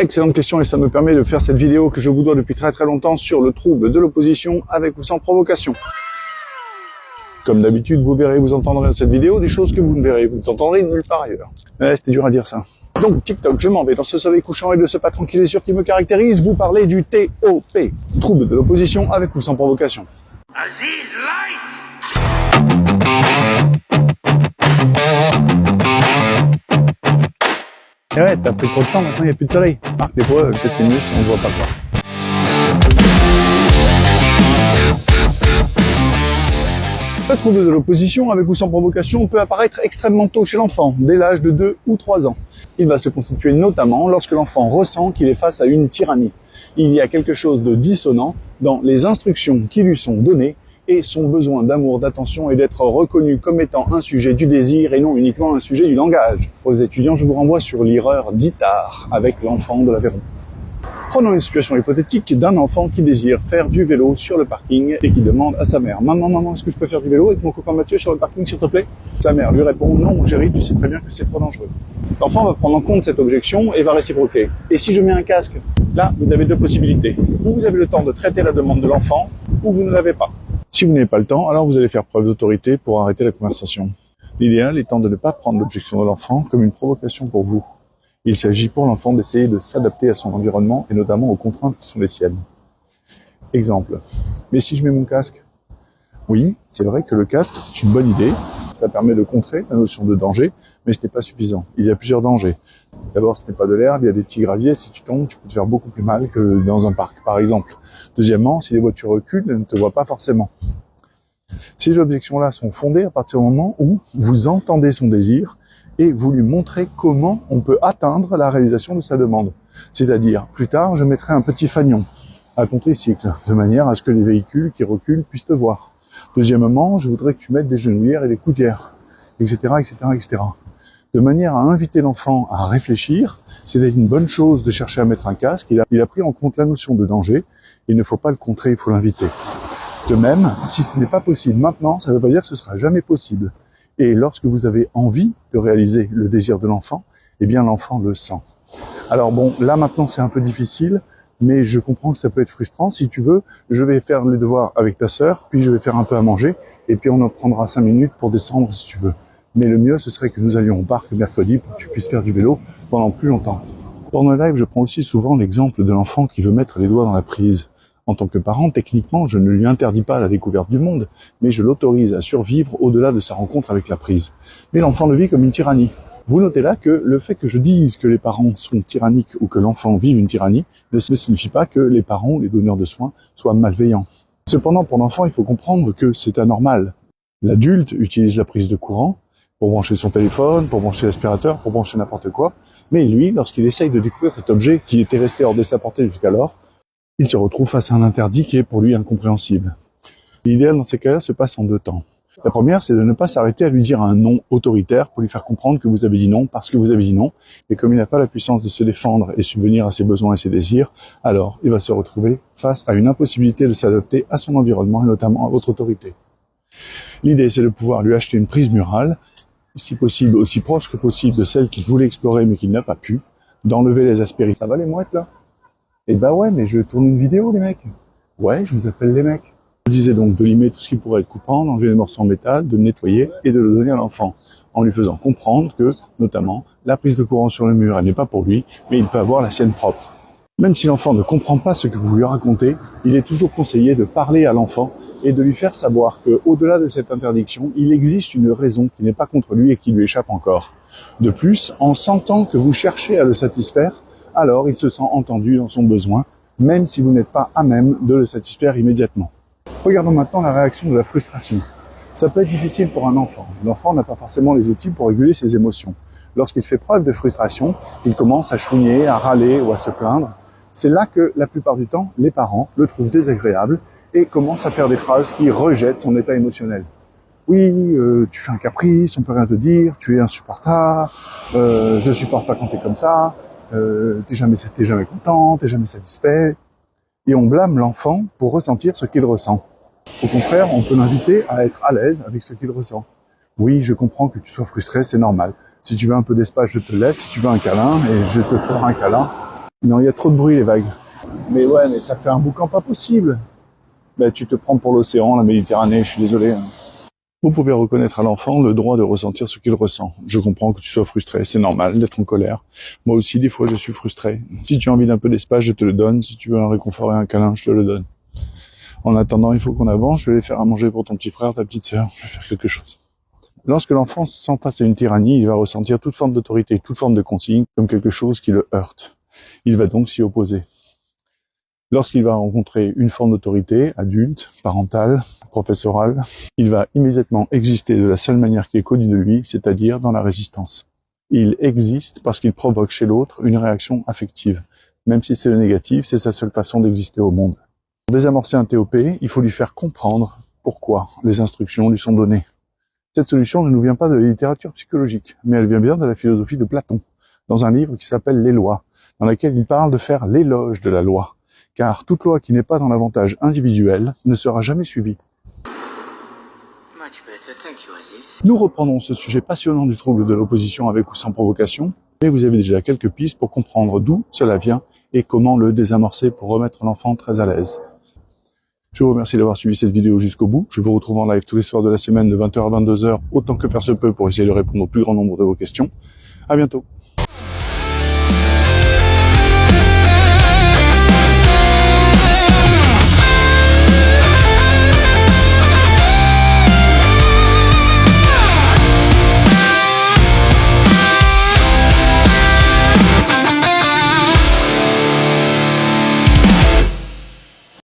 Excellente question et ça me permet de faire cette vidéo que je vous dois depuis très longtemps sur le trouble de l'opposition avec ou sans provocation. Comme d'habitude, vous verrez, vous entendrez dans cette vidéo des choses que vous ne verrez, vous entendrez nulle part ailleurs. Ouais, c'était dur à dire ça. Donc TikTok, je m'en vais dans ce soleil couchant et de ce pas tranquille et sûr qui me caractérise, vous parlez du TOP, trouble de l'opposition avec ou sans provocation. Aziz Light. Et ouais, t'as pris trop de temps, maintenant il n'y a plus de soleil. Marc, des fois, peut-être c'est mieux si on ne voit pas quoi. Le trouble de l'opposition avec ou sans provocation peut apparaître extrêmement tôt chez l'enfant, dès l'âge de 2 ou 3 ans. Il va se constituer notamment lorsque l'enfant ressent qu'il est face à une tyrannie. Il y a quelque chose de dissonant dans les instructions qui lui sont données et son besoin d'amour, d'attention et d'être reconnu comme étant un sujet du désir et non uniquement un sujet du langage. Pour les étudiants, je vous renvoie sur l'erreur d'Itard avec l'enfant de l'Aveyron. Prenons une situation hypothétique d'un enfant qui désire faire du vélo sur le parking et qui demande à sa mère « Maman, est-ce que je peux faire du vélo avec mon copain Mathieu sur le parking, s'il te plaît ?» Sa mère lui répond « Non, mon chéri, tu sais très bien que c'est trop dangereux. » L'enfant va prendre en compte cette objection et va réciproquer. « Et si je mets un casque ?» Là, vous avez deux possibilités. Ou vous avez le temps de traiter la demande de l'enfant, ou vous ne l'avez pas. Si vous n'avez pas le temps, alors vous allez faire preuve d'autorité pour arrêter la conversation. L'idéal étant de ne pas prendre l'objection de l'enfant comme une provocation pour vous. Il s'agit pour l'enfant d'essayer de s'adapter à son environnement et notamment aux contraintes qui sont les siennes. Exemple. Mais si je mets mon casque? Oui, c'est vrai que le casque, c'est une bonne idée. Ça permet de contrer la notion de danger, mais ce n'est pas suffisant. Il y a plusieurs dangers. D'abord, ce n'est pas de l'herbe, il y a des petits graviers. Si tu tombes, tu peux te faire beaucoup plus mal que dans un parc, par exemple. Deuxièmement, si les voitures reculent, elles ne te voient pas forcément. Ces objections-là sont fondées à partir du moment où vous entendez son désir et vous lui montrez comment on peut atteindre la réalisation de sa demande. C'est-à-dire, plus tard, je mettrai un petit fanion à ton tricycle, de manière à ce que les véhicules qui reculent puissent te voir. Deuxièmement, je voudrais que tu mettes des genouillères et des gouttières, etc., etc., etc. De manière à inviter l'enfant à réfléchir, c'était une bonne chose de chercher à mettre un casque. Il a pris en compte la notion de danger. Il ne faut pas le contrer, il faut l'inviter. De même, si ce n'est pas possible maintenant, ça ne veut pas dire que ce sera jamais possible. Et lorsque vous avez envie de réaliser le désir de l'enfant, eh bien l'enfant le sent. Alors bon, là maintenant c'est un peu difficile, mais je comprends que ça peut être frustrant. Si tu veux, je vais faire les devoirs avec ta sœur, puis je vais faire un peu à manger, et puis on en prendra 5 minutes pour descendre si tu veux. Mais le mieux, ce serait que nous allions au parc le mercredi pour que tu puisses faire du vélo pendant plus longtemps. Pendant le live, je prends aussi souvent l'exemple de l'enfant qui veut mettre les doigts dans la prise. En tant que parent, techniquement, je ne lui interdis pas la découverte du monde, mais je l'autorise à survivre au-delà de sa rencontre avec la prise. Mais l'enfant le vit comme une tyrannie. Vous notez là que le fait que je dise que les parents sont tyranniques ou que l'enfant vive une tyrannie ne signifie pas que les parents, les donneurs de soins, soient malveillants. Cependant, pour l'enfant, il faut comprendre que c'est anormal. L'adulte utilise la prise de courant pour brancher son téléphone, pour brancher l'aspirateur, pour brancher n'importe quoi, mais lui, lorsqu'il essaye de découvrir cet objet qui était resté hors de sa portée jusqu'alors, il se retrouve face à un interdit qui est pour lui incompréhensible. L'idéal dans ces cas-là se passe en 2 temps. La première, c'est de ne pas s'arrêter à lui dire un non autoritaire pour lui faire comprendre que vous avez dit non parce que vous avez dit non. Et comme il n'a pas la puissance de se défendre et subvenir à ses besoins et ses désirs, alors il va se retrouver face à une impossibilité de s'adapter à son environnement et notamment à votre autorité. L'idée, c'est de pouvoir lui acheter une prise murale, si possible aussi proche que possible de celle qu'il voulait explorer mais qu'il n'a pas pu, d'enlever les aspérités. Ça va les mouettes là? Eh ben ouais, mais je tourne une vidéo les mecs. Ouais, je vous appelle les mecs. Je disais donc de limer tout ce qui pourrait être coupant, d'enlever les morceaux en métal, de le nettoyer et de le donner à l'enfant, en lui faisant comprendre que, notamment, la prise de courant sur le mur, elle n'est pas pour lui, mais il peut avoir la sienne propre. Même si l'enfant ne comprend pas ce que vous lui racontez, il est toujours conseillé de parler à l'enfant et de lui faire savoir que, au-delà de cette interdiction, il existe une raison qui n'est pas contre lui et qui lui échappe encore. De plus, en sentant que vous cherchez à le satisfaire, alors il se sent entendu dans son besoin, même si vous n'êtes pas à même de le satisfaire immédiatement. Regardons maintenant la réaction de la frustration. Ça peut être difficile pour un enfant. L'enfant n'a pas forcément les outils pour réguler ses émotions. Lorsqu'il fait preuve de frustration, il commence à chouiner, à râler ou à se plaindre. C'est là que, la plupart du temps, les parents le trouvent désagréable et commencent à faire des phrases qui rejettent son état émotionnel. Oui, tu fais un caprice, on peut rien te dire, tu es insupportable, je supporte pas quand t'es comme ça, t'es jamais content, t'es jamais satisfait. Et on blâme l'enfant pour ressentir ce qu'il ressent. Au contraire, on peut l'inviter à être à l'aise avec ce qu'il ressent. Oui, je comprends que tu sois frustré, c'est normal. Si tu veux un peu d'espace, je te laisse. Si tu veux un câlin, et je te ferai un câlin. Non, il y a trop de bruit, les vagues. Mais ouais, mais ça fait un boucan pas possible. Ben, tu te prends pour l'océan, la Méditerranée, je suis désolé. Vous pouvez reconnaître à l'enfant le droit de ressentir ce qu'il ressent. Je comprends que tu sois frustré, c'est normal d'être en colère. Moi aussi, des fois, je suis frustré. Si tu as envie d'un peu d'espace, je te le donne. Si tu veux un réconfort et un câlin, je te le donne. En attendant, il faut qu'on avance. Je vais faire à manger pour ton petit frère, ta petite sœur. Je vais faire quelque chose. Lorsque l'enfant se sent face à une tyrannie, il va ressentir toute forme d'autorité, toute forme de consigne comme quelque chose qui le heurte. Il va donc s'y opposer. Lorsqu'il va rencontrer une forme d'autorité, adulte, parentale, professorale, il va immédiatement exister de la seule manière qui est connue de lui, c'est-à-dire dans la résistance. Il existe parce qu'il provoque chez l'autre une réaction affective. Même si c'est le négatif, c'est sa seule façon d'exister au monde. Pour désamorcer un TOP, il faut lui faire comprendre pourquoi les instructions lui sont données. Cette solution ne nous vient pas de la littérature psychologique, mais elle vient bien de la philosophie de Platon, dans un livre qui s'appelle Les Lois, dans lequel il parle de faire l'éloge de la loi. Car toute loi qui n'est pas dans l'avantage individuel ne sera jamais suivie. Nous reprendrons ce sujet passionnant du trouble de l'opposition avec ou sans provocation, mais vous avez déjà quelques pistes pour comprendre d'où cela vient et comment le désamorcer pour remettre l'enfant très à l'aise. Je vous remercie d'avoir suivi cette vidéo jusqu'au bout. Je vous retrouve en live tous les soirs de la semaine de 20h à 22h, autant que faire se peut pour essayer de répondre au plus grand nombre de vos questions. À bientôt.